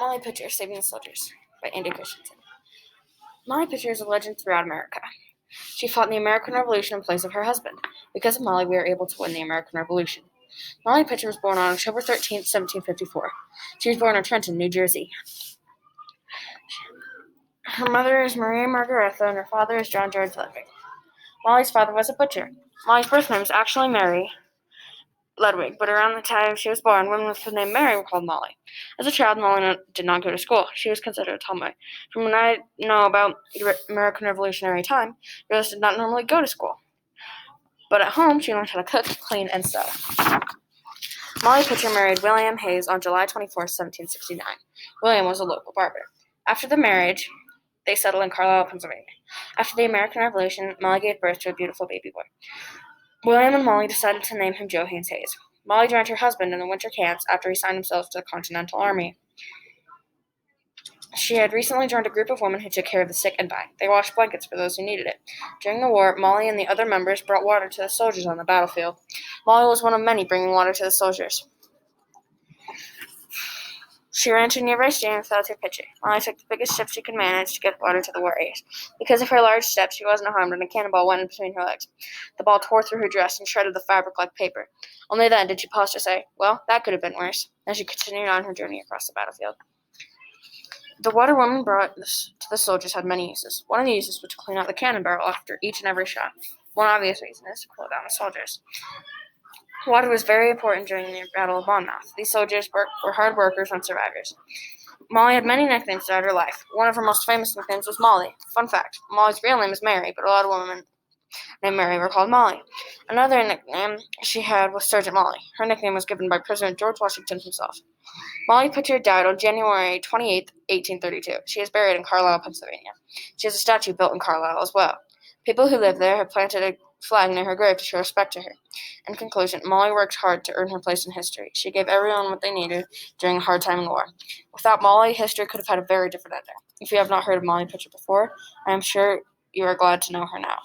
Molly Pitcher, Saving the Soldiers by Andy Christensen. Molly Pitcher is a legend throughout America. She fought in the American Revolution in place of her husband. Because of Molly, we were able to win the American Revolution. Molly Pitcher was born on October 13th, 1754. She was born in Trenton, New Jersey. Her mother is Maria Margaretha and her father is John George Ludwig. Molly's father was a butcher. Molly's birth name was actually Mary Ludwig, but around the time she was born, women with the name Mary were called Molly. As a child, Molly did not go to school. She was considered a tomboy. From what I know about the American Revolutionary time, girls did not normally go to school. But at home, she learned how to cook, clean, and sew. Molly Pitcher married William Hayes on July 24, 1769. William was a local barber. After the marriage, they settled in Carlisle, Pennsylvania. After the American Revolution, Molly gave birth to a beautiful baby boy. William and Molly decided to name him Joe Haynes Hayes. Molly joined her husband in the winter camps after he signed himself to the Continental Army. She had recently joined a group of women who took care of the sick and dying. They washed blankets for those who needed it. During the war, Molly and the other members brought water to the soldiers on the battlefield. Molly was one of many bringing water to the soldiers. She ran to a nearby stream and fell to her pitcher. Molly took the biggest step she could manage to get water to the warriors. Because of her large step, she wasn't harmed when a cannonball went in between her legs. The ball tore through her dress and shredded the fabric like paper. Only then did she pause to say, "Well, that could have been worse," as she continued on her journey across the battlefield. The water woman brought to the soldiers had many uses. One of the uses was to clean out the cannon barrel after each and every shot. One obvious reason is to cool down the soldiers. Water was very important during the Battle of Monmouth. These soldiers were hard workers and survivors. Molly had many nicknames throughout her life. One of her most famous nicknames was Molly. Fun fact, Molly's real name is Mary, but a lot of women named Mary were called Molly. Another nickname she had was Sergeant Molly. Her nickname was given by President George Washington himself. Molly Pitcher died on January 28, 1832. She is buried in Carlisle, Pennsylvania. She has a statue built in Carlisle as well. People who live there have planted a flag near her grave to show respect to her. In conclusion, Molly worked hard to earn her place in history. She gave everyone what they needed during a hard time in the war. Without Molly, history could have had a very different ending. If you have not heard of Molly Pitcher before, I am sure you are glad to know her now.